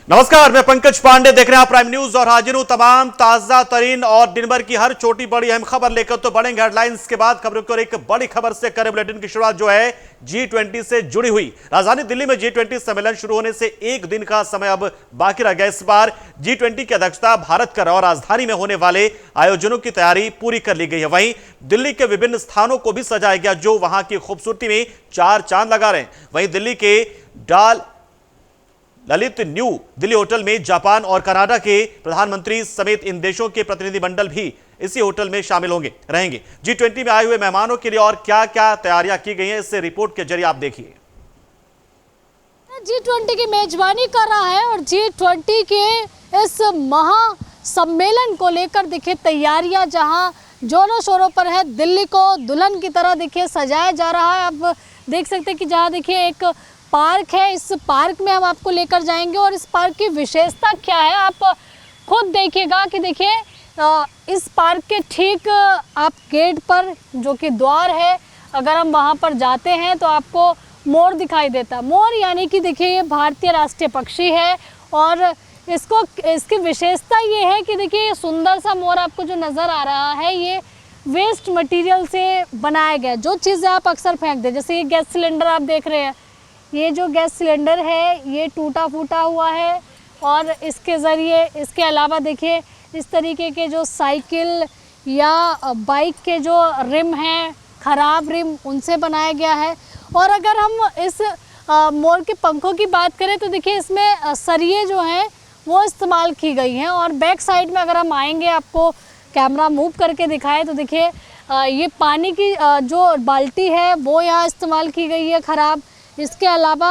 नमस्कार, मैं पंकज पांडे, देख रहे हैं आप प्राइम न्यूज और हाजिर हूं तमाम ताजा तरीन और दिन भर की हर छोटी बड़ी अहम खबर लेकर। तो बढ़ेंगे हेडलाइंस के बाद खबरों को एक बड़ी खबर से करें बुलेटिन की शुरुआत, जो है G20 से जुड़ी हुई। राजधानी दिल्ली में G20 सम्मेलन शुरू होने से एक दिन का समय अब बाकी रह गया। इस बार G20 की अध्यक्षता भारत कर और राजधानी में होने वाले आयोजनों की तैयारी पूरी कर ली गई है। वहीं दिल्ली के विभिन्न स्थानों को भी सजाया गया, जो वहां की खूबसूरती में चार चांद लगा रहे हैं। वहीं दिल्ली के डाल ललित न्यू दिल्ली होटल में जापान और कनाडा के प्रधानमंत्री समेत इन देशों के प्रतिनिधिमंडल भी इसी होटल में शामिल रहेंगे। G20 में आए हुए मेहमानों के लिए और क्या क्या तैयारियां की गई हैं, इससे रिपोर्ट के जरिए आप देखिए। G20 की मेजबानी कर रहा है और G20 के इस महासम्मेलन को लेकर देखिए तैयारियां जहां जोरों शोरों पर है। दिल्ली को दुल्हन की तरह देखिए सजाया जा रहा है। अब देख सकते हैं कि जहां देखिए एक पार्क है, इस पार्क में हम आपको लेकर जाएंगे और इस पार्क की विशेषता क्या है आप खुद देखिएगा। कि देखिए इस पार्क के ठीक आप गेट पर जो कि द्वार है, अगर हम वहां पर जाते हैं तो आपको मोर दिखाई देता। मोर यानी कि देखिए ये भारतीय राष्ट्रीय पक्षी है और इसकी विशेषता ये है कि देखिए ये सुंदर सा मोर आपको जो नज़र आ रहा है, ये वेस्ट मटेरियल से बनाया गया। जो चीज़ें आप अक्सर फेंक दें, जैसे ये गैस सिलेंडर आप देख रहे हैं, ये जो गैस सिलेंडर है ये टूटा फूटा हुआ है और इसके ज़रिए इसके अलावा देखिए इस तरीके के जो साइकिल या बाइक के जो रिम हैं, ख़राब रिम, उनसे बनाया गया है। और अगर हम इस मोर के पंखों की बात करें तो देखिए इसमें सरिये जो हैं वो इस्तेमाल की गई हैं। और बैक साइड में अगर हम आएंगे, आपको कैमरा मूव करके दिखाए तो देखिए ये पानी की जो बाल्टी है वो यहाँ इस्तेमाल की गई है ख़राब। इसके अलावा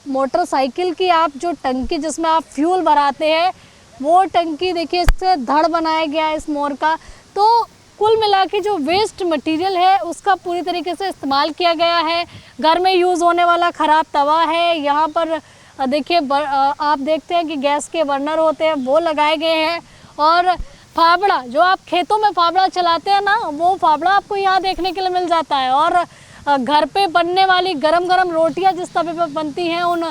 मोटरसाइकिल की आप जो टंकी जिसमें आप फ्यूल भराते हैं, वो टंकी देखिए इससे धड़ बनाया गया है इस मोर का। तो कुल मिला के जो वेस्ट मटेरियल है उसका पूरी तरीके से इस्तेमाल किया गया है। घर में यूज़ होने वाला ख़राब तवा है, यहाँ पर देखिए आप देखते हैं कि गैस के बर्नर होते हैं वो लगाए गए हैं। और फावड़ा, जो आप खेतों में फावड़ा चलाते हैं ना, वो फावड़ा आपको यहाँ देखने के लिए मिल जाता है। और घर पे बनने वाली गरम गरम रोटियां जिस तवे पर बनती हैं, उन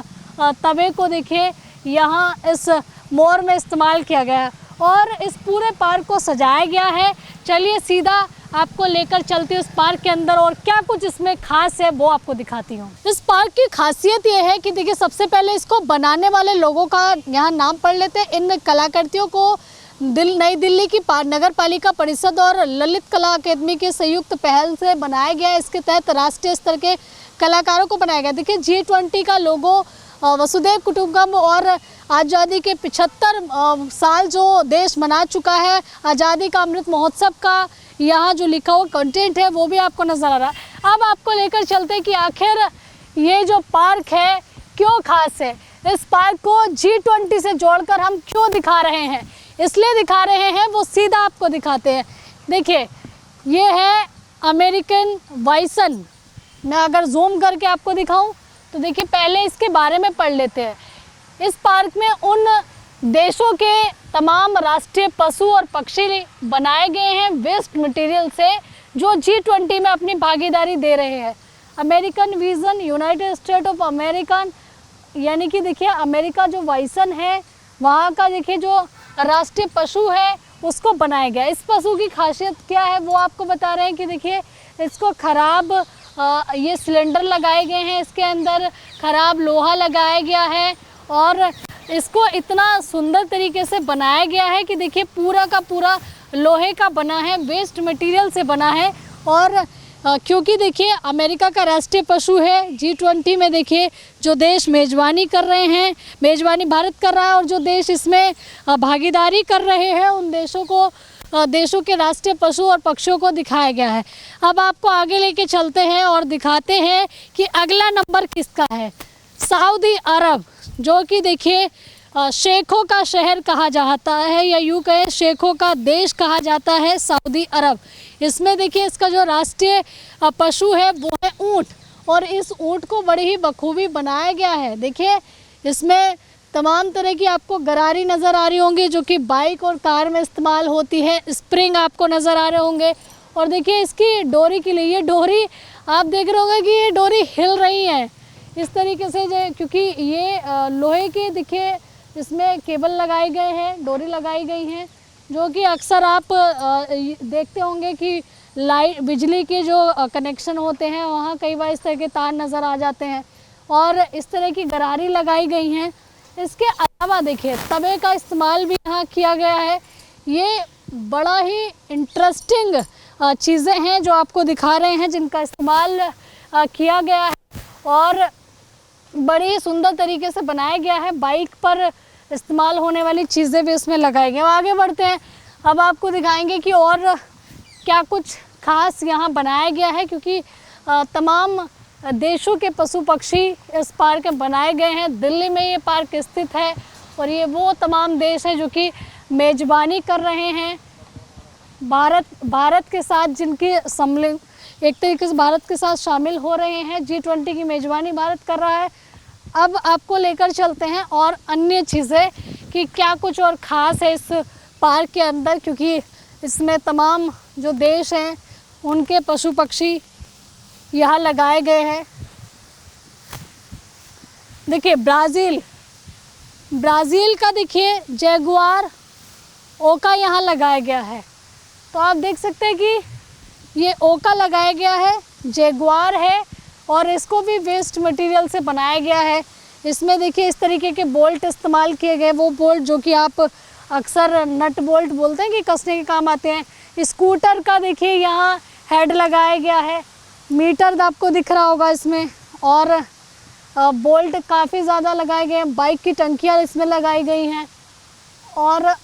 तवे को देखिए यहाँ इस मोर में इस्तेमाल किया गया है और इस पूरे पार्क को सजाया गया है। चलिए सीधा आपको लेकर चलती हूँ इस पार्क के अंदर और क्या कुछ इसमें खास है वो आपको दिखाती हूँ। इस पार्क की खासियत ये है कि देखिए सबसे पहले इसको बनाने वाले लोगों का यहाँ नाम पढ़ लेते हैं। इन कलाकृतियों को नई दिल्ली की नगर पालिका परिषद और ललित कला अकेदमी के संयुक्त पहल से बनाया गया है। इसके तहत राष्ट्रीय स्तर के कलाकारों को बनाया गया। देखिए G20 का लोगो वसुधैव कुटुंबकम और आज़ादी के 75 साल जो देश मना चुका है, आज़ादी का अमृत महोत्सव का यहाँ जो लिखा हुआ कंटेंट है वो भी आपको नज़र आ रहा है। अब आपको लेकर चलते हैं कि आखिर ये जो पार्क है क्यों खास है। इस पार्क को G20 से जोड़कर हम क्यों दिखा रहे हैं, इसलिए दिखा रहे हैं, वो सीधा आपको दिखाते हैं। देखिए ये है अमेरिकन बाइसन। मैं अगर जूम करके आपको दिखाऊं तो देखिए पहले इसके बारे में पढ़ लेते हैं। इस पार्क में उन देशों के तमाम राष्ट्रीय पशु और पक्षी बनाए गए हैं वेस्ट मटेरियल से, जो G20 में अपनी भागीदारी दे रहे हैं। American vision, United state of American, यानी कि देखिए अमेरिका जो बाइसन है वहाँ का देखिए जो राष्ट्रीय पशु है उसको बनाया गया। इस पशु की खासियत क्या है वो आपको बता रहे हैं कि देखिए इसको ख़राब ये सिलेंडर लगाए गए हैं, इसके अंदर ख़राब लोहा लगाया गया है और इसको इतना सुंदर तरीके से बनाया गया है कि देखिए पूरा का पूरा लोहे का बना है, वेस्ट मटेरियल से बना है। और क्योंकि देखिए अमेरिका का राष्ट्रीय पशु है, G20 में देखिए जो देश मेज़बानी कर रहे हैं, मेज़बानी भारत कर रहा है और जो देश इसमें भागीदारी कर रहे हैं उन देशों के राष्ट्रीय पशु और पक्षियों को दिखाया गया है। अब आपको आगे लेके चलते हैं और दिखाते हैं कि अगला नंबर किसका है। सऊदी अरब, जो कि देखिए शेखों का शहर कहा जाता है या यूँ कहें शेखों का देश कहा जाता है सऊदी अरब। इसमें देखिए इसका जो राष्ट्रीय पशु है वो है ऊँट और इस ऊँट को बड़ी ही बखूबी बनाया गया है। देखिए इसमें तमाम तरह की आपको गरारी नज़र आ रही होंगी जो कि बाइक और कार में इस्तेमाल होती है। स्प्रिंग आपको नज़र आ रहे होंगे और देखिए इसकी डोरी के लिए, ये डोरी आप देख रहे होंगे कि ये डोरी हिल रही है इस तरीके से, क्योंकि ये लोहे के देखिए इसमें केबल लगाए गए हैं, डोरी लगाई गई हैं, जो कि अक्सर आप देखते होंगे कि लाइट बिजली के जो कनेक्शन होते हैं वहाँ कई बार इस तरह के तार नज़र आ जाते हैं और इस तरह की गरारी लगाई गई हैं। इसके अलावा देखिए तवे का इस्तेमाल भी यहाँ किया गया है। ये बड़ा ही इंटरेस्टिंग चीज़ें हैं जो आपको दिखा रहे हैं, जिनका इस्तेमाल किया गया है और बड़ी सुंदर तरीके से बनाया गया है। बाइक पर इस्तेमाल होने वाली चीज़ें भी इसमें लगाई गई हैं। आगे बढ़ते हैं, अब आपको दिखाएंगे कि और क्या कुछ खास यहाँ बनाया गया है, क्योंकि तमाम देशों के पशु पक्षी इस पार्क में बनाए गए हैं। दिल्ली में ये पार्क स्थित है और ये वो तमाम देश हैं जो कि मेज़बानी कर रहे हैं भारत के साथ, जिनकी एक तरीके से भारत के साथ शामिल हो रहे हैं। G20 की मेज़बानी भारत कर रहा है। अब आपको लेकर चलते हैं और अन्य चीज़ें कि क्या कुछ और ख़ास है इस पार्क के अंदर, क्योंकि इसमें तमाम जो देश हैं उनके पशु पक्षी यहाँ लगाए गए हैं। देखिए ब्राज़ील का देखिए जैगुआर ओका यहाँ लगाया गया है। तो आप देख सकते हैं कि ये ओका लगाया गया है, जैगुआर है और इसको भी वेस्ट मटेरियल से बनाया गया है। इसमें देखिए इस तरीके के बोल्ट इस्तेमाल किए गए, वो बोल्ट जो कि आप अक्सर नट बोल्ट बोलते हैं कि कसने के काम आते हैं। स्कूटर का देखिए यहाँ हेड लगाया गया है, मीटर आपको दिख रहा होगा इसमें, और बोल्ट काफ़ी ज़्यादा लगाए गए हैं। बाइक की टंकियाँ इसमें लगाई गई हैं और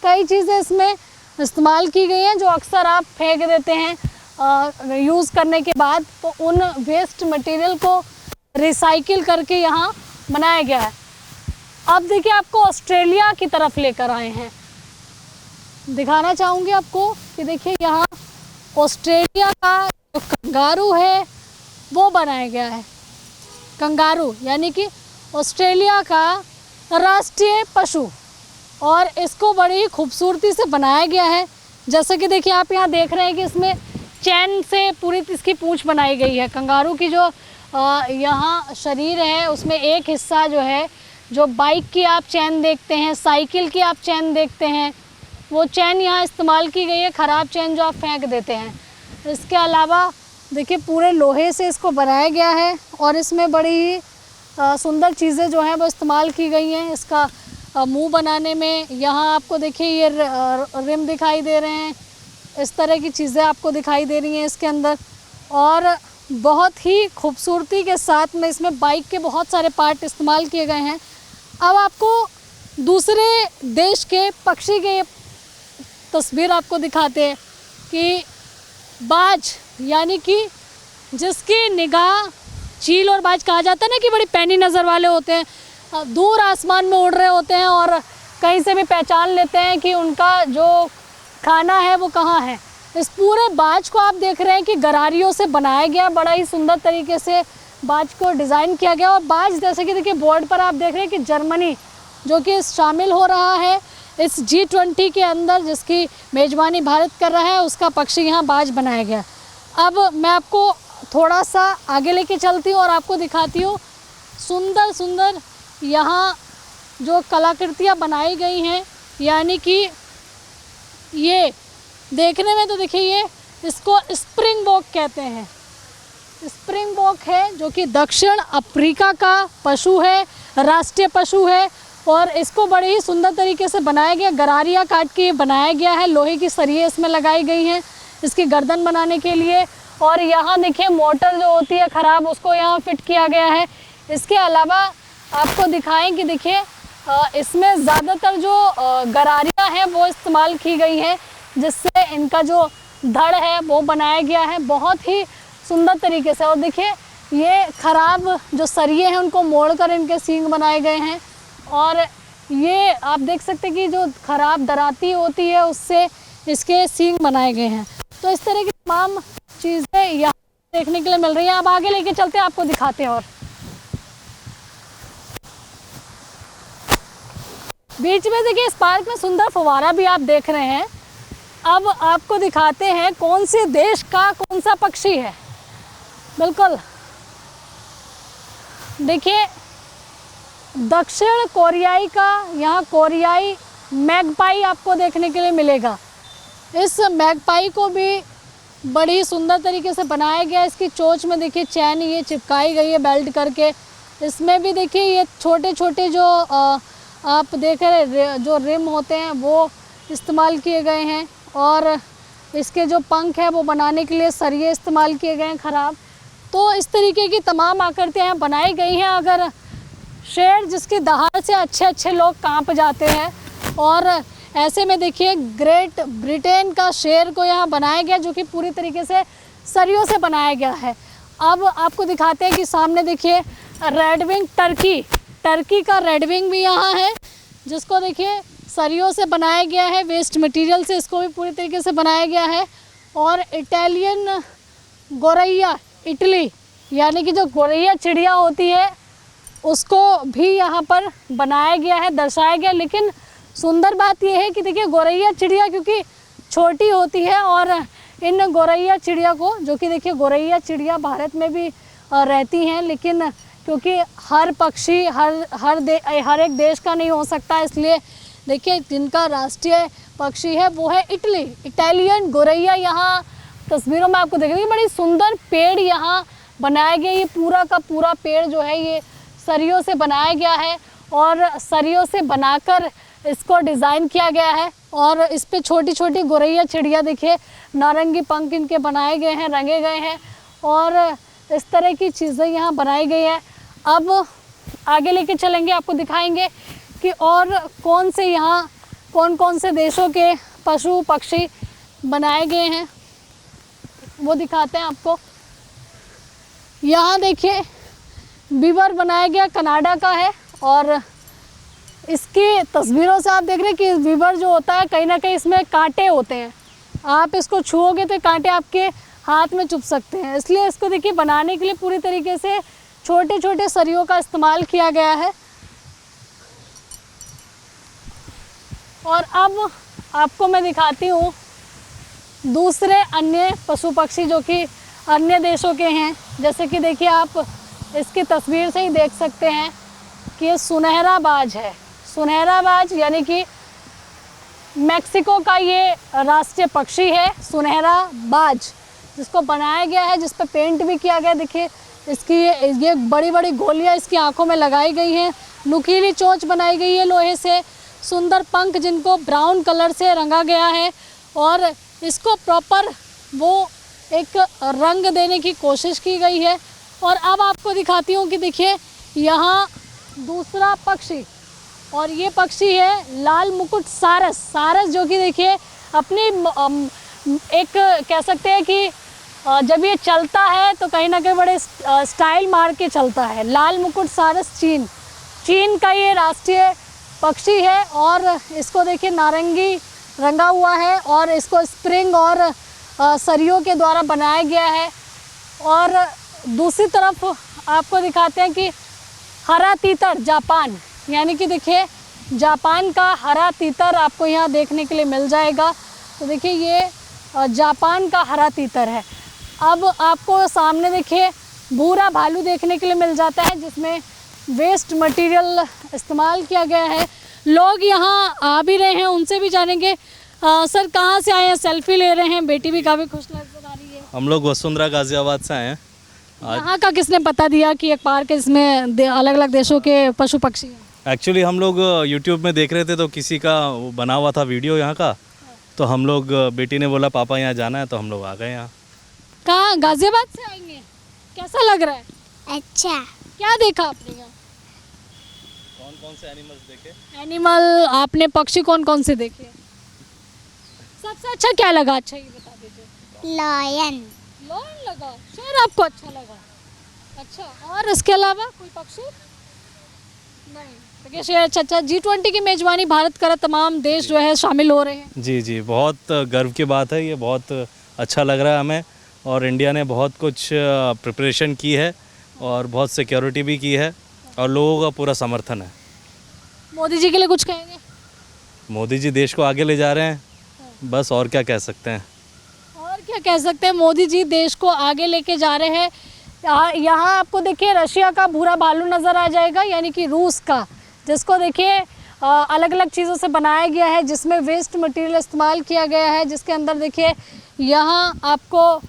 कई चीज़ें इसमें इस्तेमाल की गई हैं जो अक्सर आप फेंक देते हैं यूज़ करने के बाद, तो उन वेस्ट मटेरियल को रिसाइकिल करके यहाँ बनाया गया है। अब देखिए आपको ऑस्ट्रेलिया की तरफ लेकर आए हैं, दिखाना चाहूँगी आपको कि देखिए यहाँ ऑस्ट्रेलिया का जो कंगारू है वो बनाया गया है। कंगारू यानी कि ऑस्ट्रेलिया का राष्ट्रीय पशु, और इसको बड़ी ही खूबसूरती से बनाया गया है। जैसे कि देखिए आप यहाँ देख रहे हैं कि इसमें चैन से पूरी इसकी पूंछ बनाई गई है। कंगारू की जो यहाँ शरीर है उसमें एक हिस्सा जो है, जो बाइक की आप चैन देखते हैं, साइकिल की आप चैन देखते हैं, वो चैन यहाँ इस्तेमाल की गई है, ख़राब चैन जो आप फेंक देते हैं। इसके अलावा देखिए पूरे लोहे से इसको बनाया गया है और इसमें बड़ी ही सुंदर चीज़ें जो हैं वो इस्तेमाल की गई हैं इसका मुंह बनाने में। यहाँ आपको देखिए ये रिम दिखाई दे रहे हैं, इस तरह की चीज़ें आपको दिखाई दे रही हैं इसके अंदर, और बहुत ही खूबसूरती के साथ में इसमें बाइक के बहुत सारे पार्ट इस्तेमाल किए गए हैं। अब आपको दूसरे देश के पक्षी के तस्वीर आपको दिखाते हैं कि बाज, यानी कि जिसकी निगाह, चील और बाज कहा जाता है ना कि बड़ी पैनी नज़र वाले होते हैं, दूर आसमान में उड़ रहे होते हैं और कहीं से भी पहचान लेते हैं कि उनका जो खाना है वो कहाँ है। इस पूरे बाज को आप देख रहे हैं कि गरारियों से बनाया गया, बड़ा ही सुंदर तरीके से बाज को डिज़ाइन किया गया। और बाज जैसे कि देखिए बोर्ड पर आप देख रहे हैं कि जर्मनी जो कि शामिल हो रहा है इस G20 के अंदर, जिसकी मेज़बानी भारत कर रहा है, उसका पक्षी यहाँ बाज बनाया गया। अब मैं आपको थोड़ा सा आगे लेके चलती हूँ और आपको दिखाती हूँ सुंदर सुंदर यहाँ जो कलाकृतियाँ बनाई गई हैं, यानी कि ये देखने में तो देखिए ये इसको स्प्रिंग बॉक कहते हैं। स्प्रिंग बॉक है जो कि दक्षिण अफ्रीका का पशु है, राष्ट्रीय पशु है, और इसको बड़े ही सुंदर तरीके से बनाया गया, गरारियाँ काट के ये बनाया गया है। लोहे की सरिये इसमें लगाई गई हैं इसकी गर्दन बनाने के लिए, और यहाँ देखिए मोटर जो होती है ख़राब, उसको यहाँ फिट किया गया है। इसके अलावा आपको दिखाएं कि देखिए इसमें ज़्यादातर जो गरारियाँ हैं वो इस्तेमाल की गई हैं, जिससे इनका जो धड़ है वो बनाया गया है बहुत ही सुंदर तरीके से। और देखिए ये ख़राब जो सरिये हैं उनको मोड़कर इनके सींग बनाए गए हैं, और ये आप देख सकते हैं कि जो ख़राब दराती होती है उससे इसके सींग बनाए गए हैं। तो इस तरह की तमाम चीज़ें यहाँ देखने के लिए मिल रही हैं। अब आगे लेके चलते हैं, आपको दिखाते हैं। और बीच में देखिए इस पार्क में सुंदर फव्वारा भी आप देख रहे हैं। अब आपको दिखाते हैं कौन से देश का कौन सा पक्षी है। बिल्कुल देखिए दक्षिण कोरियाई का यहाँ कोरियाई मैगपाई आपको देखने के लिए मिलेगा। इस मैगपाई को भी बड़ी सुंदर तरीके से बनाया गया है। इसकी चोंच में देखिए चैन ये चिपकाई गई है बेल्ट करके। इसमें भी देखिए ये छोटे छोटे जो आप देख रहे जो रिम होते हैं वो इस्तेमाल किए गए हैं, और इसके जो पंख है वो बनाने के लिए सरिये इस्तेमाल किए गए हैं ख़राब। तो इस तरीके की तमाम आकृतियाँ बनाई गई हैं। अगर शेर जिसकी दहाड़ से अच्छे अच्छे लोग कांप जाते हैं, और ऐसे में देखिए ग्रेट ब्रिटेन का शेर को यहाँ बनाया गया जो कि पूरी तरीके से सरियों से बनाया गया है। अब आपको दिखाते हैं कि सामने देखिए रेडविंग टर्की का रेडविंग भी यहाँ है, जिसको देखिए सरियों से बनाया गया है, वेस्ट मटेरियल से इसको भी पूरी तरीके से बनाया गया है। और इटालियन गोरैया, इटली यानी कि जो गोरैया चिड़िया होती है उसको भी यहाँ पर बनाया गया है, दर्शाया गया। लेकिन सुंदर बात यह है कि देखिए गोरैया चिड़िया क्योंकि छोटी होती है, और इन गोरैया चिड़िया को, जो कि देखिए गोरैया चिड़िया भारत में भी रहती हैं, लेकिन क्योंकि हर पक्षी हर एक देश का नहीं हो सकता, इसलिए देखिए जिनका राष्ट्रीय पक्षी है वो है इटली, इटालियन गोरैया। यहाँ तस्वीरों में आपको देखेंगे बड़ी सुंदर पेड़ यहाँ बनाया गया। ये पूरा का पूरा पेड़ जो है ये सरियों से बनाया गया है, और सरियों से बनाकर इसको डिज़ाइन किया गया है। और इस पे छोटी छोटी गोरैया चिड़िया देखिए, नारंगी पंख इनके बनाए गए हैं, रंगे गए हैं, और इस तरह की चीज़ें यहाँ बनाई गई हैं। अब आगे लेके चलेंगे, आपको दिखाएंगे कि और कौन कौन से देशों के पशु पक्षी बनाए गए हैं, वो दिखाते हैं आपको। यहाँ देखिए बीवर बनाया गया, कनाडा का है, और इसकी तस्वीरों से आप देख रहे हैं कि बीवर जो होता है कहीं ना कहीं इसमें कांटे होते हैं, आप इसको छुओगे तो कांटे आपके हाथ में चुभ सकते हैं, इसलिए इसको देखिए बनाने के लिए पूरी तरीके से छोटे छोटे सरियों का इस्तेमाल किया गया है। और अब आपको मैं दिखाती हूँ दूसरे अन्य पशु पक्षी जो कि अन्य देशों के हैं। जैसे कि देखिए आप इसकी तस्वीर से ही देख सकते हैं कि ये सुनहरा बाज है। सुनहरा बाज यानी कि मैक्सिको का ये राष्ट्रीय पक्षी है, सुनहरा बाज, जिसको बनाया गया है, जिस पर पेंट भी किया गया। देखिए इसकी ये बड़ी बड़ी गोलियां इसकी आंखों में लगाई गई हैं, नुकीली चोंच बनाई गई है लोहे से, सुंदर पंख जिनको ब्राउन कलर से रंगा गया है, और इसको प्रॉपर वो एक रंग देने की कोशिश की गई है। और अब आपको दिखाती हूँ कि देखिए यहाँ दूसरा पक्षी, और ये पक्षी है लाल मुकुट सारस, जो कि देखिए अपनी एक कह सकते हैं कि जब ये चलता है तो कहीं ना कहीं बड़े स्टाइल मार के चलता है। लाल मुकुट सारस चीन का ये राष्ट्रीय पक्षी है, और इसको देखिए नारंगी रंगा हुआ है, और इसको स्प्रिंग और सरियों के द्वारा बनाया गया है। और दूसरी तरफ आपको दिखाते हैं कि हरा तीतर जापान, यानी कि देखिए जापान का हरा तीतर आपको यहाँ देखने के लिए मिल जाएगा। तो देखिए ये जापान का हरा तीतर है। अब आपको सामने देखिए भूरा भालू देखने के लिए मिल जाता है, जिसमें वेस्ट मटेरियल इस्तेमाल किया गया है। लोग यहाँ आ भी रहे हैं, उनसे भी जानेंगे। सर कहाँ से आए हैं? सेल्फी ले रहे हैं, बेटी भी काफ़ी खुश नजर आ रही है। हम लोग वसुंधरा गाजियाबाद से आए हैं। यहाँ का किसने पता दिया कि एक पार्क है इसमें अलग अलग देशों के पशु पक्षी हैं? एक्चुअली हम लोग यूट्यूब में देख रहे थे तो किसी का वो बना हुआ था वीडियो यहाँ का, तो हम लोग बेटी ने बोला पापा यहाँ जाना है, तो हम लोग आ गए यहाँ। कहाँ? गाजियाबाद से आएंगे? कैसा लग रहा है? अच्छा। क्या देखा आपने यहाँ? कौन कौन से एनिमल्स देखे? एनिमल आपने पक्षी कौन कौन से देखे? सबसे अच्छा क्या लगा? अच्छा ये बता दीजिए। लायन। लॉयन लगा, शेर आपको अच्छा लगा? अच्छा, और इसके अलावा कोई पक्षी नहीं? देखिए शेर अच्छा। G20 की मेजबानी भारत कर तमाम देश जो है शामिल हो रहे हैं। जी, बहुत गर्व की बात है, ये बहुत अच्छा लग रहा है हमें। और इंडिया ने बहुत कुछ प्रिपरेशन की है, और बहुत सिक्योरिटी भी की है, और लोगों का पूरा समर्थन है। मोदी जी के लिए कुछ कहेंगे? मोदी जी देश को आगे ले जा रहे हैं, बस और क्या कह सकते हैं। और क्या कह सकते हैं, मोदी जी देश को आगे लेके जा रहे हैं। यहाँ आपको देखिए रशिया का भूरा भालू नज़र आ जाएगा, यानी कि रूस का, जिसको देखिए अलग अलग चीज़ों से बनाया गया है, जिसमें वेस्ट मटेरियल इस्तेमाल किया गया है, जिसके अंदर देखिए यहाँ आपको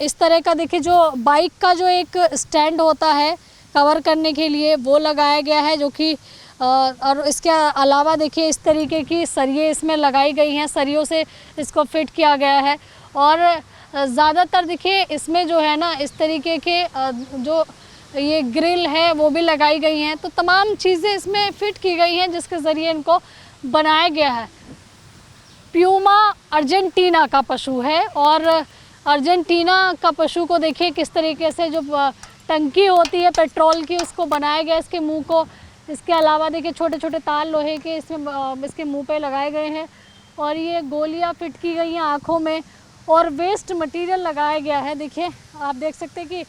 इस तरह का देखिए जो बाइक का जो एक स्टैंड होता है कवर करने के लिए वो लगाया गया है, जो कि और इसके अलावा देखिए इस तरीके की सरिये इसमें लगाई गई हैं, सरियों से इसको फिट किया गया है। और ज़्यादातर देखिए इसमें जो है ना इस तरीके के जो ये ग्रिल है वो भी लगाई गई हैं, तो तमाम चीज़ें इसमें फिट की गई हैं जिसके ज़रिए इनको बनाया गया है। प्यूमा अर्जेंटीना का पशु है और अर्जेंटीना का पशु को देखिए किस तरीके से जो टंकी होती है पेट्रोल की उसको बनाया गया इसके मुंह को। इसके अलावा देखिए छोटे छोटे तार लोहे के इसमें इसके मुंह पे लगाए गए हैं और ये गोलियां फिट की गई हैं आँखों में और वेस्ट मटेरियल लगाया गया है। देखिए आप देख सकते हैं कि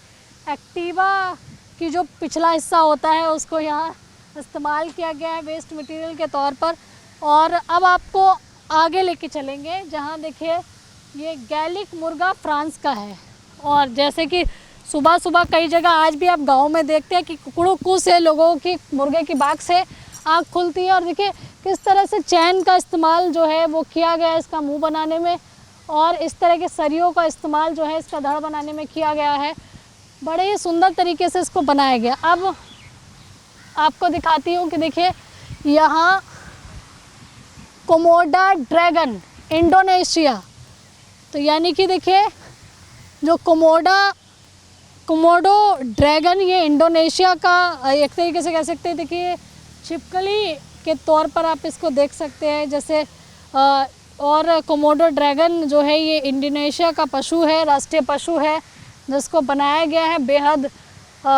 एक्टिवा की जो पिछला हिस्सा होता है उसको यहाँ इस्तेमाल किया गया है वेस्ट मटेरियल के तौर पर। और अब आपको आगे लेके चलेंगे जहाँ देखिए ये गैलिक मुर्गा फ्रांस का है। और जैसे कि सुबह सुबह कई जगह आज भी आप गांव में देखते हैं कि कुकड़ू से लोगों की मुर्गे की बाग से आँख खुलती है और देखिए किस तरह से चैन का इस्तेमाल जो है वो किया गया है इसका मुंह बनाने में और इस तरह के सरियों का इस्तेमाल जो है इसका धड़ बनाने में किया गया है। बड़े ही सुंदर तरीके से इसको बनाया गया। अब आपको दिखाती हूँ कि देखिए यहाँ कोमोडो ड्रैगन इंडोनेशिया, तो यानी कि देखिए जो कोमोडो ड्रैगन ये इंडोनेशिया का एक तरीके से कह सकते हैं। देखिए छिपकली के तौर पर आप इसको देख सकते हैं जैसे और कोमोडो ड्रैगन जो है ये इंडोनेशिया का पशु है, राष्ट्रीय पशु है जिसको बनाया गया है बेहद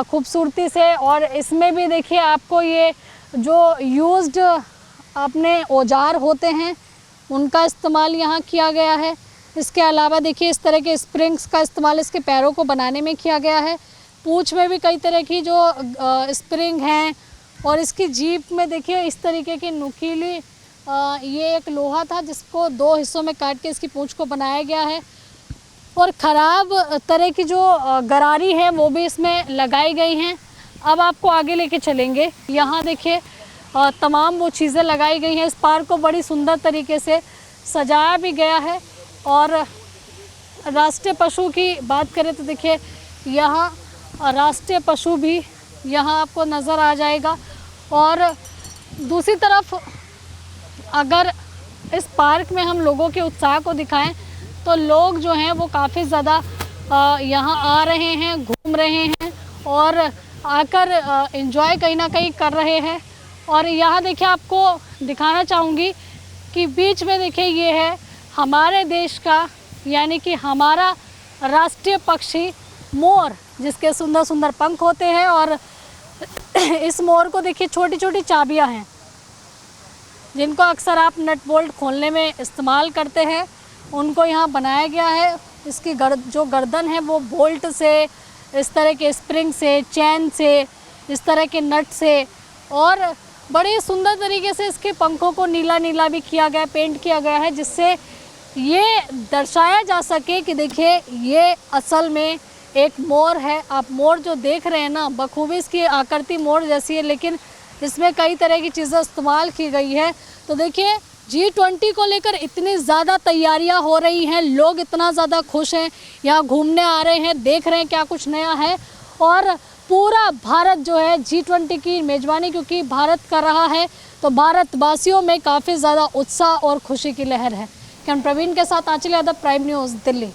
खूबसूरती से। और इसमें भी देखिए आपको ये जो यूज्ड अपने औजार होते हैं उनका इस्तेमाल यहाँ किया गया है। इसके अलावा देखिए इस तरह के स्प्रिंग्स का इस्तेमाल इसके पैरों को बनाने में किया गया है। पूँछ में भी कई तरह की जो स्प्रिंग हैं और इसकी जीभ में देखिए इस तरीके की नुकीली ये एक लोहा था जिसको दो हिस्सों में काट के इसकी पूँछ को बनाया गया है। और ख़राब तरह की जो गरारी है वो भी इसमें लगाई गई हैं। अब आपको आगे लेके चलेंगे, यहाँ देखिए तमाम वो चीज़ें लगाई गई हैं। इस पार्क को बड़ी सुंदर तरीके से सजाया भी गया है। और राष्ट्रीय पशु की बात करें तो देखिए यहाँ राष्ट्रीय पशु भी यहाँ आपको नज़र आ जाएगा। और दूसरी तरफ अगर इस पार्क में हम लोगों के उत्साह को दिखाएं तो लोग जो हैं वो काफ़ी ज़्यादा यहाँ आ रहे हैं, घूम रहे हैं और आकर एंजॉय कहीं ना कहीं कर रहे हैं। और यहाँ देखिए आपको दिखाना चाहूँगी कि बीच में देखिए ये है हमारे देश का यानी कि हमारा राष्ट्रीय पक्षी मोर, जिसके सुंदर सुंदर पंख होते हैं। और इस मोर को देखिए छोटी छोटी चाबियां हैं जिनको अक्सर आप नट बोल्ट खोलने में इस्तेमाल करते हैं, उनको यहाँ बनाया गया है। इसकी जो गर्दन है वो बोल्ट से, इस तरह के स्प्रिंग से, चैन से, इस तरह के नट से और बड़े सुंदर तरीके से इसके पंखों को नीला नीला भी किया गया, पेंट किया गया है, जिससे ये दर्शाया जा सके कि देखिए ये असल में एक मोर है। आप मोर जो देख रहे हैं ना, बखूबी इसकी आकृति मोर जैसी है, लेकिन इसमें कई तरह की चीज़ें इस्तेमाल की गई है। तो देखिए G20 को लेकर इतनी ज़्यादा तैयारियां हो रही हैं, लोग इतना ज़्यादा खुश हैं, यहाँ घूमने आ रहे हैं, देख रहे हैं क्या कुछ नया है। और पूरा भारत जो है G20 की मेज़बानी क्योंकि भारत कर रहा है, तो भारतवासियों में काफ़ी ज़्यादा उत्साह और खुशी की लहर है। कैमरा प्रवीण के साथ आंचल यादव, प्राइम न्यूज़, दिल्ली।